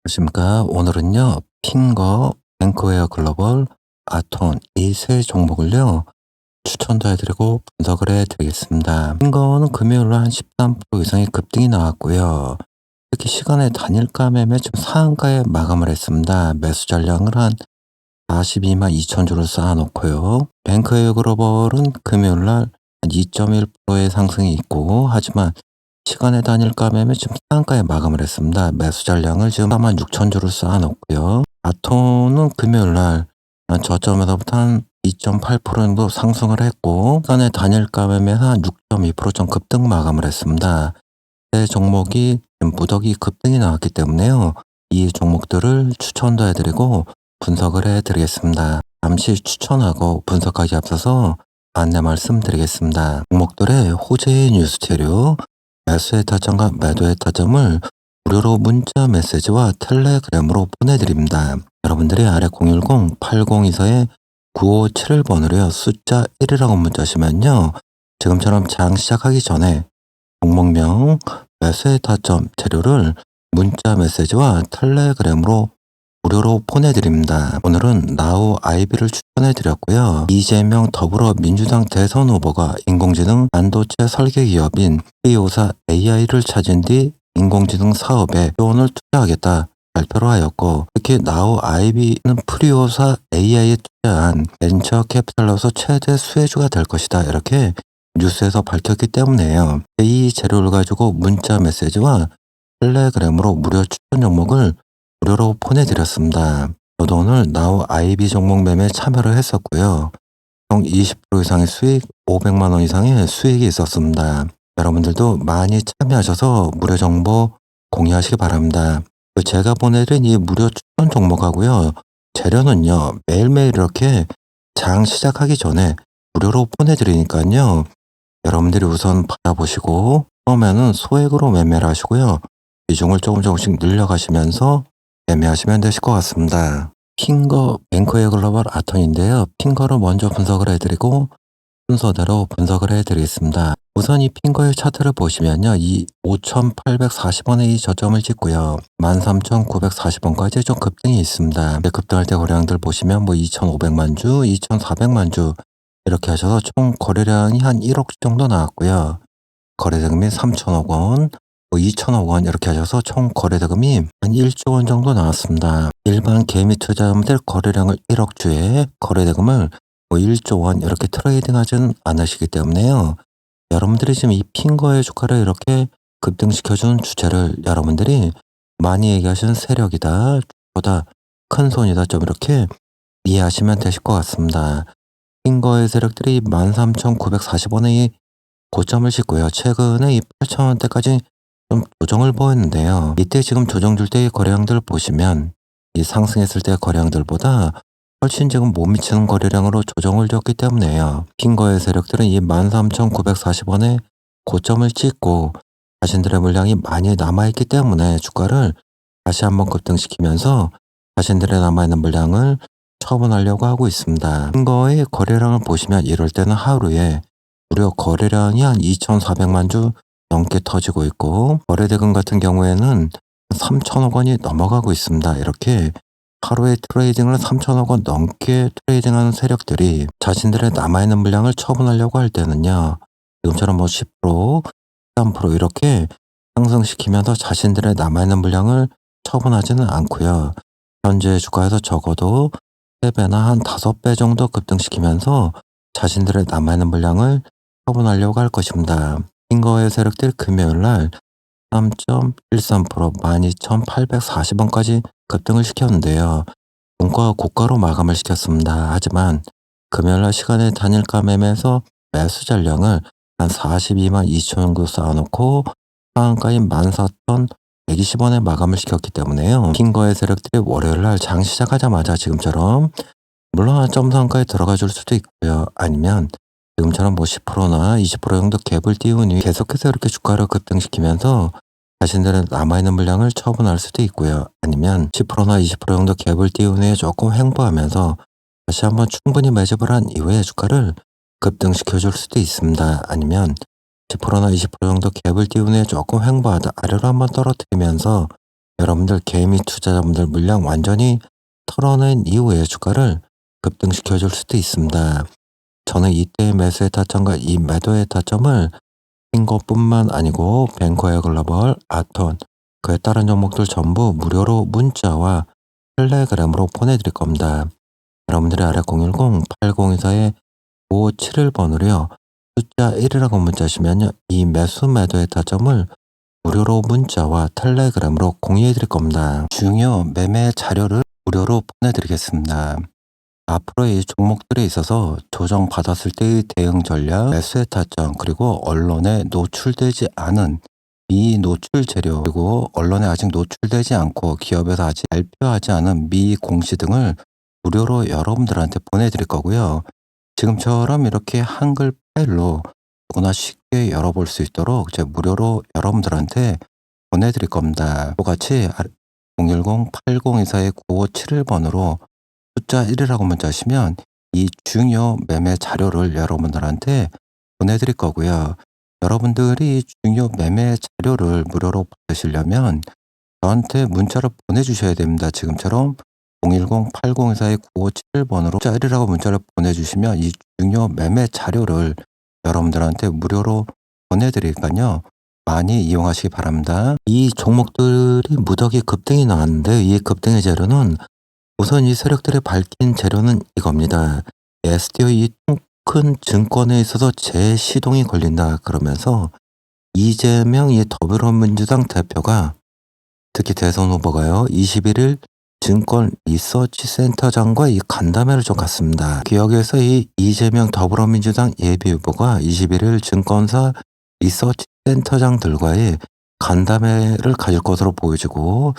안녕하십니까. 오늘은요, 핑거, 뱅크웨어 글로벌, 아톤 이 세 종목을요, 추천도 해드리고 분석을 해드리겠습니다. 핑거는 금요일로 한 13% 이상의 급등이 나왔고요. 특히 시간의 단일가 매매 좀 상한가에 마감을 했습니다. 매수 전량을 한 42만 2천 주를 쌓아놓고요. 뱅크웨어 글로벌은 금요일날 한 2.1%의 상승이 있고, 하지만 시간의 단일가 매매 지금 상한가에 마감을 했습니다. 매수 전량을 지금 4만 6천 주를 쌓아놓고요. 아톤은 금요일날 저점에서부터 한 2.8% 정도 상승을 했고, 시간의 단일가 매매에서 한 6.2%좀 급등 마감을 했습니다. 세 종목이 무더기 급등이 나왔기 때문에요. 이 종목들을 추천도 해드리고 분석을 해드리겠습니다. 잠시 추천하고 분석하기 앞서서 안내 말씀드리겠습니다. 종목들의 호재의 뉴스 재료, 매수의 타점과 매도의 타점을 무료로 문자 메시지와 텔레그램으로 보내드립니다. 여러분들이 아래 010-8024-9571번으로요. 숫자 1이라고 문자시면요. 지금처럼 장 시작하기 전에 종목명, 매수의 타점, 재료를 문자 메시지와 텔레그램으로 무료로 보내드립니다. 오늘은 나우 아이비를 추천해드렸고요. 이재명 더불어민주당 대선 후보가 인공지능 반도체 설계 기업인 프리오사 AI를 찾은 뒤 인공지능 사업에 돈을 투자하겠다 발표를 하였고, 특히 나우 아이비는 프리오사 AI에 투자한 벤처 캐피탈로서 최대 수혜주가 될 것이다, 이렇게 뉴스에서 밝혔기 때문에요. 이 재료를 가지고 문자 메시지와 텔레그램으로 무료 추천 종목을 무료로 보내드렸습니다. 저도 오늘 나우 아이비 종목 매매에 참여를 했었고요. 총 20% 이상의 수익, 500만 원 이상의 수익이 있었습니다. 여러분들도 많이 참여하셔서 무료 정보 공유하시기 바랍니다. 제가 보내드린 이 무료 추천 종목하고요. 재료는요, 매일매일 이렇게 장 시작하기 전에 무료로 보내드리니까요. 여러분들이 우선 받아보시고 처음에는 소액으로 매매를 하시고요. 비중을 조금씩 늘려가시면서 매매하시면 되실 것 같습니다. 핑거, 뱅크웨어 글로벌 아톤인데요. 핑거를 먼저 분석을 해드리고 순서대로 분석을 해드리겠습니다. 우선 이 핑거의 차트를 보시면요. 이 5,840원의 이 저점을 찍고요. 13,940원까지 좀 급등이 있습니다. 급등할 때 거래량들 보시면 뭐 2,500만 주, 2,400만 주 이렇게 하셔서 총 거래량이 한 1억 주 정도 나왔고요. 거래대금이 3천억 원, 2천억 원 이렇게 하셔서 총 거래대금이 한 1조 원 정도 나왔습니다. 일반 개미 투자자분들 거래량을 1억 주에 거래대금을 1조 원 이렇게 트레이딩하지는 않으시기 때문에요. 여러분들이 지금 이 핑거의 주가를 이렇게 급등시켜주는 주체를 여러분들이 많이 얘기하시는 세력이다, 보다 큰 손이다, 좀 이렇게 이해하시면 되실 것 같습니다. 핑거의 세력들이 13,940원의 고점을 찍고요. 최근에 이 8,000원대까지 좀 조정을 보였는데요. 이때 지금 조정 줄 때의 거래량들 보시면 이 상승했을 때 거래량들보다 훨씬 지금 못 미치는 거래량으로 조정을 줬기 때문에요. 핑거의 세력들은 이 13,940원에 고점을 찍고 자신들의 물량이 많이 남아있기 때문에 주가를 다시 한번 급등시키면서 자신들의 남아있는 물량을 처분하려고 하고 있습니다. 핑거의 거래량을 보시면 이럴 때는 하루에 무려 거래량이 한 2,400만 주 넘게 터지고 있고, 거래대금 같은 경우에는 3천억 원이 넘어가고 있습니다. 이렇게 하루에 트레이딩을 3천억 원 넘게 트레이딩하는 세력들이 자신들의 남아있는 물량을 처분하려고 할 때는요, 지금처럼 뭐 10%, 13% 이렇게 상승시키면서 자신들의 남아있는 물량을 처분하지는 않고요. 현재 주가에서 적어도 3배나 한 5배 정도 급등시키면서 자신들의 남아있는 물량을 처분하려고 할 것입니다. 핑거의 세력들 금요일날 3.13% 12,840원까지 급등을 시켰는데요. 종가 고가로 마감을 시켰습니다. 하지만 금요일날 시간의 단일가 매매에서 매수 전량을 한 42만 2천 정도 쌓아놓고 상한가인 14,120원에 마감을 시켰기 때문에요. 핑거의 세력들이 월요일날 장 시작하자마자 지금처럼 물론 점 상가에 들어가 줄 수도 있고요. 아니면 지금처럼 뭐 10%나 20% 정도 갭을 띄운 뒤 계속해서 이렇게 주가를 급등시키면서 자신들의 남아있는 물량을 처분할 수도 있고요. 아니면 10%나 20% 정도 갭을 띄운 후에 조금 횡보하면서 다시 한번 충분히 매집을 한 이후에 주가를 급등시켜 줄 수도 있습니다. 아니면 10%나 20% 정도 갭을 띄운 후에 조금 횡보하다 아래로 한번 떨어뜨리면서 여러분들 개미 투자자분들 물량 완전히 털어낸 이후에 주가를 급등시켜 줄 수도 있습니다. 저는 이때의 매수의 타점과 이 매도의 타점을 핑거뿐만 아니고 뱅커웨어 글로벌, 아톤, 그에 따른 종목들 전부 무료로 문자와 텔레그램으로 보내드릴 겁니다. 여러분들이 아래 010-8024-5571번으로요. 숫자 1이라고 문자하시면요. 이 매수 매도의 타점을 무료로 문자와 텔레그램으로 공유해 드릴 겁니다. 중요 매매 자료를 무료로 보내드리겠습니다. 앞으로 이 종목들에 있어서 조정받았을 때의 대응 전략, 매수의 타점, 그리고 언론에 노출되지 않은 미노출 재료, 그리고 언론에 아직 노출되지 않고 기업에서 아직 발표하지 않은 미공시 등을 무료로 여러분들한테 보내드릴 거고요. 지금처럼 이렇게 한글 파일로 누구나 쉽게 열어볼 수 있도록 이제 무료로 여러분들한테 보내드릴 겁니다. 똑같이 010-8024-9571번으로 숫자 1이라고 문자 하시면 이 중요 매매 자료를 여러분들한테 보내드릴 거고요. 여러분들이 중요 매매 자료를 무료로 받으시려면 저한테 문자를 보내주셔야 됩니다. 지금처럼 010-8024-9571번으로 숫자 1이라고 문자를 보내주시면 이 중요 매매 자료를 여러분들한테 무료로 보내드리니까요. 많이 이용하시기 바랍니다. 이 종목들이 무더기 급등이 나왔는데 이 급등의 재료는 우선 이 세력들이 밝힌 재료는 이겁니다. STO 이 토큰 증권에 있어서 재시동이 걸린다 그러면서 이재명 이 더불어민주당 대표가 특히 대선 후보가요 21일 증권 리서치센터장과 이 간담회를 좀 갖습니다. 여기에서 이 이재명 더불어민주당 예비후보가 21일 증권사 리서치센터장들과의 간담회를 가질 것으로 보여지고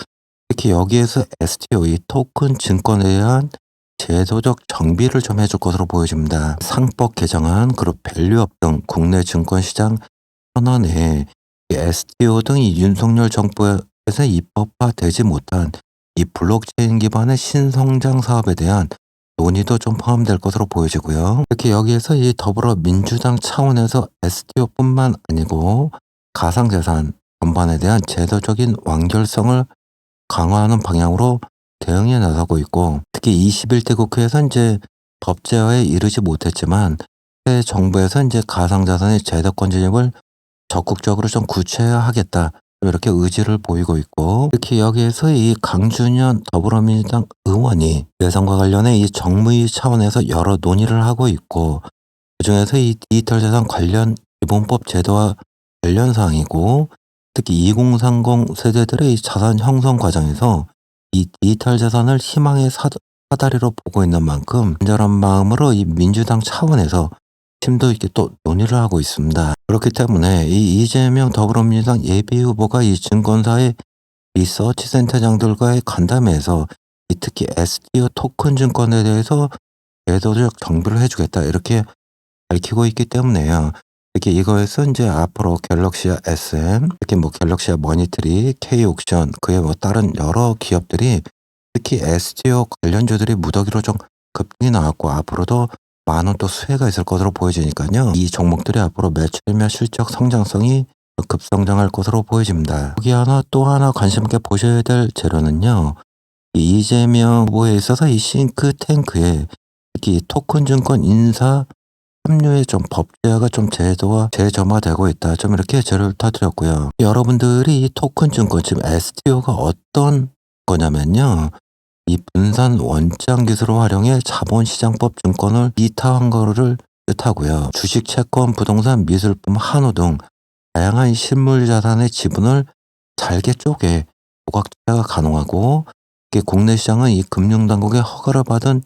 특히 여기에서 STO 이 토큰 증권에 대한 제도적 정비를 좀 해줄 것으로 보여집니다. 상법 개정안 그리고 밸류업 등 국내 증권시장 현안에 STO 등 이 윤석열 정부에서 입법화되지 못한 이 블록체인 기반의 신성장 사업에 대한 논의도 좀 포함될 것으로 보여지고요. 특히 여기에서 이 더불어민주당 차원에서 STO뿐만 아니고 가상자산 전반에 대한 제도적인 완결성을 강화하는 방향으로 대응에 나서고 있고 특히 21대 국회에서 이제 법제화에 이르지 못했지만 새 정부에서 이제 가상자산의 제도권 진입을 적극적으로 좀 구체화하겠다 이렇게 의지를 보이고 있고 특히 여기에서 이 강준현 더불어민주당 의원이 예산과 관련해 이 정무위 차원에서 여러 논의를 하고 있고 그중에서 이 디지털 자산 관련 기본법 제도와 관련 사항이고 특히 2030 세대들의 이 자산 형성 과정에서 이 디지털 자산을 희망의 사다리로 보고 있는 만큼 간절한 마음으로 이 민주당 차원에서 심도 있게 또 논의를 하고 있습니다. 그렇기 때문에 이 이재명 더불어민주당 예비후보가 이 증권사의 리서치센터장들과의 간담회에서 이 특히 STO 토큰 증권에 대해서 제도적 정비를 해주겠다 이렇게 밝히고 있기 때문에요. 특히 이거에서 이제 앞으로 갤럭시아 SM, 특히 뭐 갤럭시아 머니트리, K옥션, 그에 뭐 다른 여러 기업들이 특히 STO 관련주들이 무더기로 좀 급등이 나왔고 앞으로도 많은 또 수혜가 있을 것으로 보여지니까요. 이 종목들이 앞으로 매출이며 실적 성장성이 급성장할 것으로 보여집니다. 여기 또 하나 관심 있게 보셔야 될 재료는요. 이 이재명 후보에 있어서 이 싱크탱크에 특히 토큰 증권 인사 합류의 좀 법제화가 좀 제도와 재점화되고 있다. 좀 이렇게 재료를 터뜨렸고요. 여러분들이 이 토큰 증권 지금 STO가 어떤 거냐면요. 이 분산 원장 기술을 활용해 자본시장법 증권을 이타한 거를 뜻하고요. 주식, 채권, 부동산, 미술품, 한우 등 다양한 실물 자산의 지분을 잘게 쪼개 조각 투자가 가능하고 국내 시장은 이 금융당국의 허가를 받은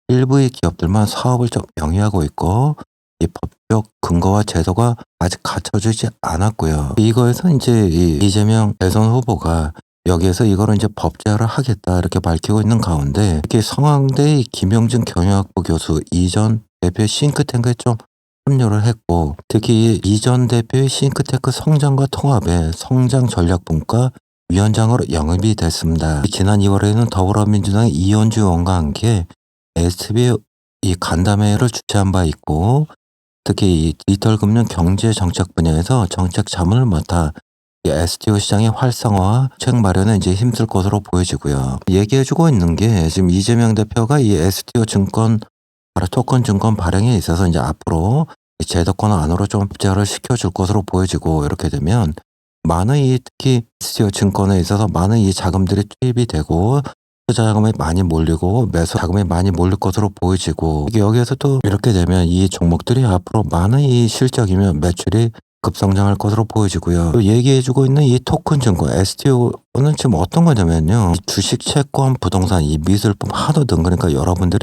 일부의 기업들만 사업을 좀 영위하고 있고 이 법적 근거와 제도가 아직 갖춰지지 않았고요. 이거에서 이제 이 이재명 대선 후보가 여기에서 이거를 이제 법제화를 하겠다 이렇게 밝히고 있는 가운데 특히 성황대의 김영진 경영학부 교수 이전 대표의 싱크탱크에 좀 합류를 했고 특히 이전 대표의 싱크탱크 성장과 통합의 성장 전략분과 위원장으로 영입이 됐습니다. 지난 2월에는 더불어민주당의 이현주 의원과 함께 SB 이 간담회를 주최한 바 있고 특히 이 디지털 금융 경제 정책 분야에서 정책 자문을 맡아 이 STO 시장의 활성화와 책 마련에 이제 힘쓸 것으로 보여지고요. 얘기해주고 있는 게 지금 이재명 대표가 이 STO 증권 토큰 증권 발행에 있어서 이제 앞으로 이 제도권 안으로 좀 법제화를 시켜줄 것으로 보여지고, 이렇게 되면 많은 이 특히 STO 증권에 있어서 많은 이 자금들이 투입이 되고 투자 자금이 많이 몰리고 매수 자금이 많이 몰릴 것으로 보여지고, 여기에서 또 이렇게 되면 이 종목들이 앞으로 많은 이 실적이면 매출이 급성장할 것으로 보여지고요. 또 얘기해주고 있는 이 토큰 증권 STO는 지금 어떤 거냐면요, 이 주식, 채권, 부동산, 이 미술품, 한우 등, 그러니까 여러분들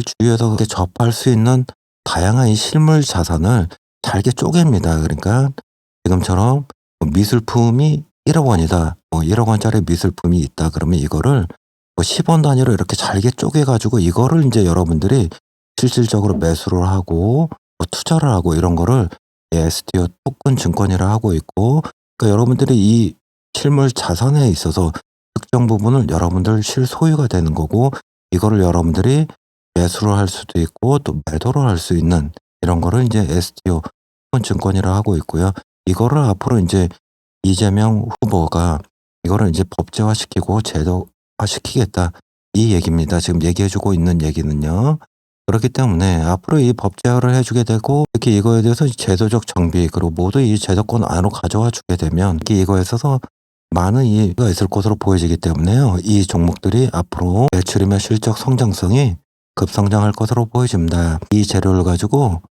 주위에서 접할 수 있는 다양한 이 실물 자산을 잘게 쪼갭니다. 그러니까 지금처럼 미술품이 1억 원이다, 1억 원짜리 미술품이 있다, 그러면 이거를 10원 단위로 이렇게 잘게 쪼개가지고 이거를 이제 여러분들이 실질적으로 매수를 하고 투자를 하고, 이런 거를 STO 토큰 증권이라 하고 있고, 그러니까 여러분들이 이 실물 자산에 있어서 특정 부분을 여러분들 실소유가 되는 거고, 이거를 여러분들이 매수를 할 수도 있고 또 매도를 할 수 있는 이런 거를 이제 STO 토큰 증권이라 하고 있고요. 이거를 앞으로 이제 이재명 후보가 이거를 이제 법제화시키고 제도화시키겠다, 이 얘기입니다. 지금 얘기해주고 있는 얘기는요. 그렇기 때문에 앞으로 이 법제화를 해주게 되고, 특히 이거에 대해서 제도적 정비, 그리고 모두 이 제도권 안으로 가져와 주게 되면 특히 이거에 있어서 많은 이유가 있을 것으로 보여지기 때문에요. 이 종목들이 앞으로 매출이며 실적 성장성이 급성장할 것으로 보여집니다. 이 재료를 가지고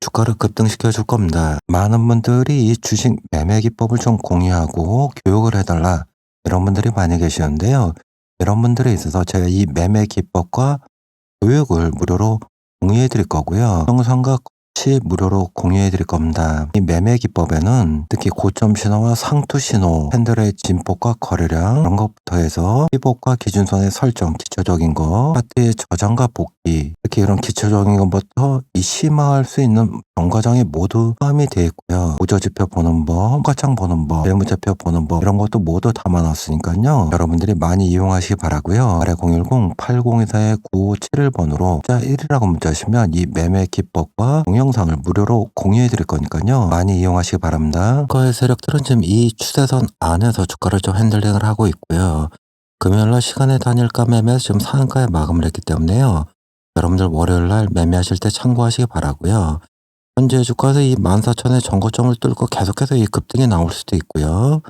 주가를 급등시켜 줄 겁니다. 많은 분들이 이 주식 매매 기법을 좀 공유하고 교육을 해달라, 이런 분들이 많이 계시는데요. 이런 분들에 있어서 제가 이 매매 기법과 교육을 무료로 공유해 드릴 거고요. 영상과 같이 무료로 공유해 드릴 겁니다. 이 매매 기법에는 특히 고점 신호와 상투 신호, 캔들의 진폭과 거래량, 이런 것부터 해서 피복과 기준선의 설정, 기초적인 거, 차트의 저장과 복귀, 특히 이런 기초적인 것부터 이 심화할 수 있는 정과정이 모두 포함이 되어 있고요. 보조지표 보는 법, 호가창 보는 법, 매물좌표 보는 법, 이런 것도 모두 담아놨으니까요. 여러분들이 많이 이용하시기 바라고요. 아래 010-8024-9571번으로 숫자 1이라고 문자하시면 이 매매 기법과 동영상을 무료로 공유해 드릴 거니까요. 많이 이용하시기 바랍니다. 주가의 세력들은 지금 이 추세선 안에서 주가를 좀 핸들링을 하고 있고요. 금요일날 시간의 단일가 매매에서 지금 상한가에 마감을 했기 때문에요. 여러분들 월요일날 매매하실 때 참고하시기 바라고요. 현재 주가에서 이 14,000의 전고점을 뚫고 계속해서 이 급등이 나올 수도 있고요.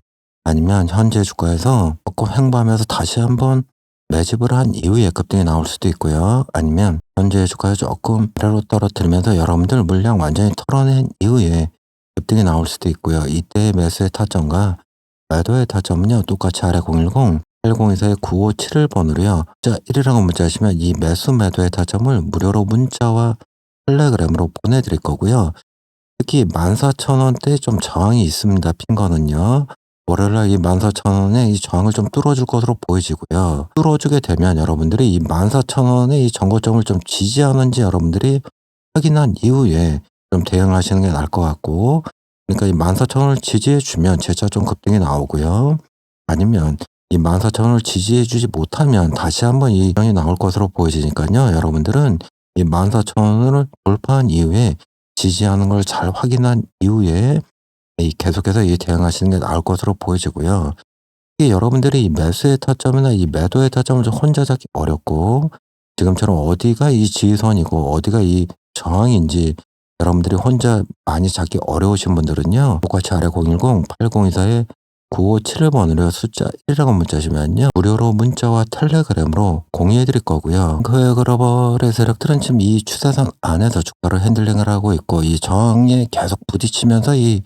아니면 현재 주가에서 조금 횡보하면서 다시 한번 매집을 한 이후에 급등이 나올 수도 있고요. 아니면 현재 주가에 조금 아래로 떨어뜨리면서 여러분들 물량 완전히 털어낸 이후에 급등이 나올 수도 있고요. 이때의 매수의 타점과 매도의 타점은요, 똑같이 아래 010-8024-9571번으로요. 숫자 1이라고 문자하시면 이 매수 매도의 타점을 무료로 문자와 텔레그램으로 보내드릴 거고요. 특히 14,000원대 좀 저항이 있습니다. 핀 거는요. 월요일날 이 14,000원에 이 저항을 좀 뚫어줄 것으로 보여지고요. 뚫어주게 되면 여러분들이 이 14,000원의 이 정고점을 좀 지지하는지 여러분들이 확인한 이후에 좀 대응하시는 게 나을 것 같고, 그러니까 이 14,000원을 지지해주면 재차 좀 급등이 나오고요. 아니면 이 14,000원을 지지해주지 못하면 다시 한번 이 정이 나올 것으로 보여지니까요. 여러분들은 이 14,000원을 돌파한 이후에 지지하는 걸 잘 확인한 이후에 계속해서 이 대응하시는 게 나을 것으로 보여지고요. 이게 여러분들이 이 매수의 타점이나 이 매도의 타점을 좀 혼자 잡기 어렵고, 지금처럼 어디가 이 지지선이고 어디가 이 저항인지 여러분들이 혼자 많이 잡기 어려우신 분들은요, 똑같이 아래 010-8024-9571번으로 숫자 1이라고 문자하시면요, 무료로 문자와 텔레그램으로 공유해 드릴 거고요. 그 글로벌의 세력들은 지금 이 추세선 안에서 주가를 핸들링을 하고 있고, 이 저항에 계속 부딪히면서 이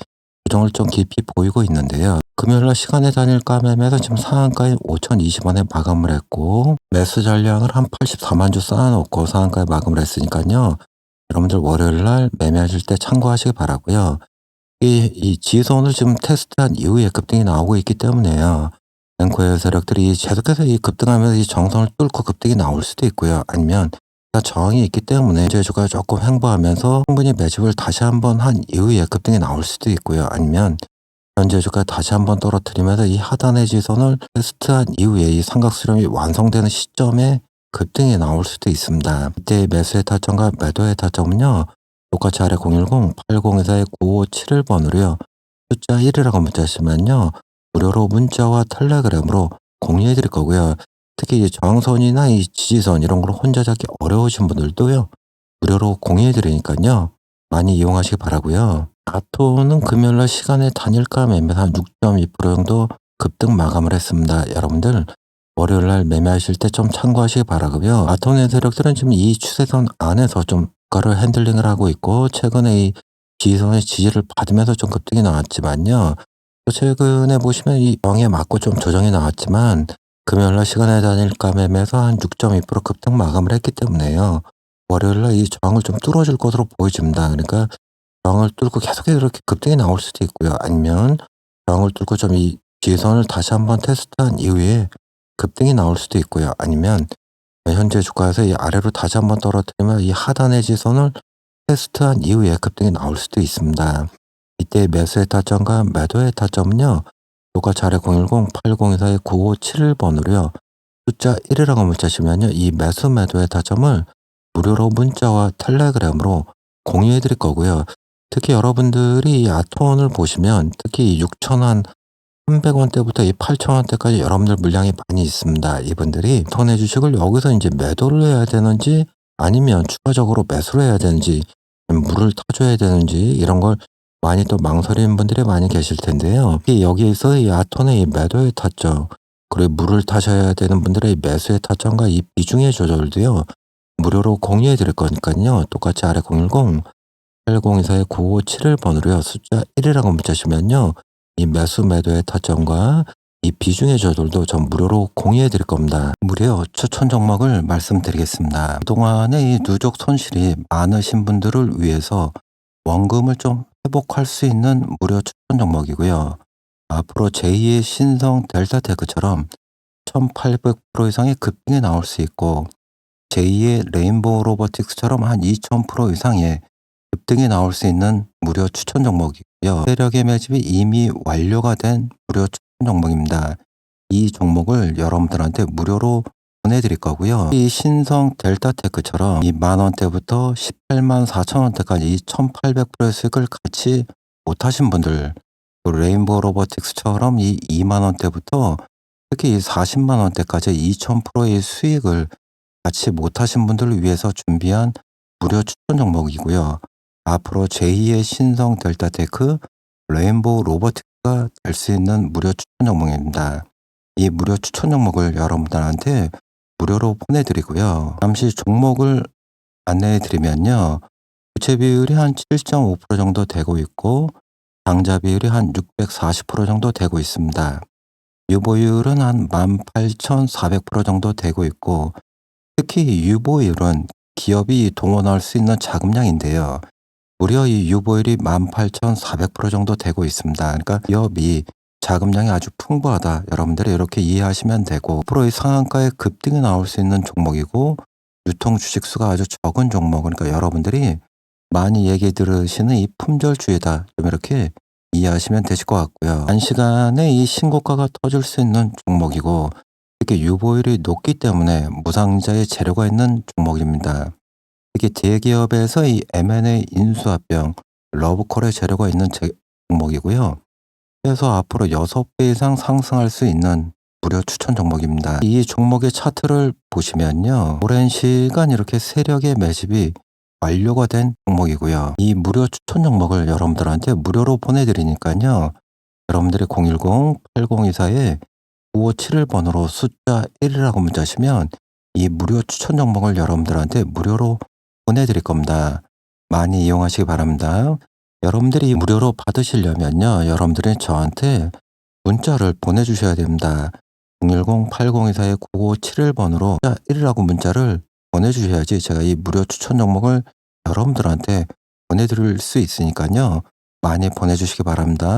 조정을 좀 깊이 보이고 있는데요. 금요일날 시간의 단일가 매매에서 지금 상한가에 5,020원에 마감을 했고, 매수 전량을 한 84만 주 쌓아놓고 상한가에 마감을 했으니까요. 여러분들 월요일날 매매하실 때 참고하시기 바라고요. 이 지지선을 지금 테스트한 이후에 급등이 나오고 있기 때문에요. 앵커의 세력들이 계속해서 이 급등하면서 이 정선을 뚫고 급등이 나올 수도 있고요. 아니면 저항이 있기 때문에 현재 주가가 조금 횡보하면서 충분히 매집을 다시 한번 한 이후에 급등이 나올 수도 있고요. 아니면 현재 주가 다시 한번 떨어뜨리면서 이 하단의 지선을 테스트한 이후에 이 삼각 수렴이 완성되는 시점에 급등이 나올 수도 있습니다. 이때 매수의 타점과 매도의 타점은요, 똑같이 아래 010-8024-9571번으로요. 숫자 1이라고 문자하시면요, 무료로 문자와 텔레그램으로 공유해 드릴 거고요. 특히 이 저항선이나 이 지지선 이런 걸 혼자 잡기 어려우신 분들도요. 무료로 공유해 드리니까요. 많이 이용하시기 바라고요. 아토는 금요일날 시간의 단일가 매매에서 한 6.2% 정도 급등 마감을 했습니다. 여러분들 월요일날 매매하실 때 좀 참고하시기 바라고요. 아토의 세력들은 지금 이 추세선 안에서 좀 가를 핸들링을 하고 있고 최근에 이 지지선의 지지를 받으면서 좀 급등이 나왔지만요. 또 최근에 보시면 이 저항에 맞고 좀 조정이 나왔지만 금요일날 시간의 단일가 매매에서 한 6.2% 급등 마감을 했기 때문에요. 월요일날 이 저항을 좀 뚫어줄 것으로 보여집니다. 그러니까 저항을 뚫고 계속해서 이렇게 급등이 나올 수도 있고요. 아니면 저항을 뚫고 좀 이 지지선을 다시 한번 테스트한 이후에 급등이 나올 수도 있고요. 아니면 현재 주가에서 이 아래로 다시 한번 떨어뜨리면 이 하단의 지지선을 테스트한 이후에 급등이 나올 수도 있습니다. 이때 매수의 타점과 매도의 타점은요. 똑같이 아래 010-8024-9571번으로요. 숫자 1이라고 문자시면요. 이 매수 매도의 타점을 무료로 문자와 텔레그램으로 공유해 드릴 거고요. 특히 여러분들이 이 아트원을 보시면 특히 6,300원대부터 이 8,000원대까지 여러분들 물량이 많이 있습니다. 이분들이 턴해 주식을 여기서 이제 매도를 해야 되는지 아니면 추가적으로 매수를 해야 되는지 물을 타줘야 되는지 이런 걸 많이 또 망설이는 분들이 많이 계실 텐데요. 여기에서 이 아톤의 이 매도의 타점 그리고 물을 타셔야 되는 분들의 매수의 타점과 이 비중의 조절도요. 무료로 공유해 드릴 거니까요. 똑같이 아래 010-8024-9571번으로요. 숫자 1이라고 문자시면요. 이 매수 매도의 타점과 이 비중의 조절도 전 무료로 공유해 드릴 겁니다. 무료 추천 종목을 말씀드리겠습니다. 그동안의 이 누적 손실이 많으신 분들을 위해서 원금을 좀 회복할 수 있는 무료 추천 종목이고요. 앞으로 제2의 신성 델타테크처럼 1800% 이상의 급등이 나올 수 있고 제2의 레인보우 로보틱스처럼 한 2000% 이상의 급등이 나올 수 있는 무료 추천 종목이고요. 세력의 매집이 이미 완료가 된 무료 추천 종목입니다. 이 종목을 여러분들한테 무료로 보내드릴 거고요. 이 신성 델타테크처럼 이 만원대부터 18만 4천원대까지 이 1800%의 수익을 같이 못하신 분들, 또 레인보우 로보틱스처럼 이 2만원대부터 특히 이 40만원대까지 2000%의 수익을 같이 못하신 분들을 위해서 준비한 무료 추천 종목이고요. 앞으로 제2의 신성 델타테크, 레인보우 로보틱스가 될 수 있는 무료 추천 종목입니다. 이 무료 추천 종목을 여러분들한테 무료로 보내드리고요. 잠시 종목을 안내해 드리면요. 부채 비율이 한 7.5% 정도 되고 있고 당좌 비율이 한 640% 정도 되고 있습니다. 유보율은 한 18,400% 정도 되고 있고 특히 유보율은 기업이 동원할 수 있는 자금량인데요. 무려 이 유보율이 18,400% 정도 되고 있습니다. 그러니까 기업이 자금량이 아주 풍부하다. 여러분들이 이렇게 이해하시면 되고 앞으로 이 상한가에 급등이 나올 수 있는 종목이고 유통 주식수가 아주 적은 종목. 그러니까 여러분들이 많이 얘기 들으시는 이 품절주의다. 좀 이렇게 이해하시면 되실 것 같고요. 단시간에 이 신고가가 터질 수 있는 종목이고 특히 유보율이 높기 때문에 무상자의 재료가 있는 종목입니다. 특히 대기업에서 이 M&A 인수합병, 러브콜의 재료가 있는 종목이고요. 그래서 앞으로 6배 이상 상승할 수 있는 무료 추천 종목입니다. 이 종목의 차트를 보시면요. 오랜 시간 이렇게 세력의 매집이 완료가 된 종목이고요. 이 무료 추천 종목을 여러분들한테 무료로 보내드리니까요. 여러분들이 010-8024-9571번으로 숫자 1이라고 문자하시면 이 무료 추천 종목을 여러분들한테 무료로 보내드릴 겁니다. 많이 이용하시기 바랍니다. 여러분들이 무료로 받으시려면요. 여러분들이 저한테 문자를 보내주셔야 됩니다. 010-8024-9571번으로 숫자 1이라고 문자를 보내주셔야지 제가 이 무료 추천 종목을 여러분들한테 보내드릴 수 있으니까요. 많이 보내주시기 바랍니다.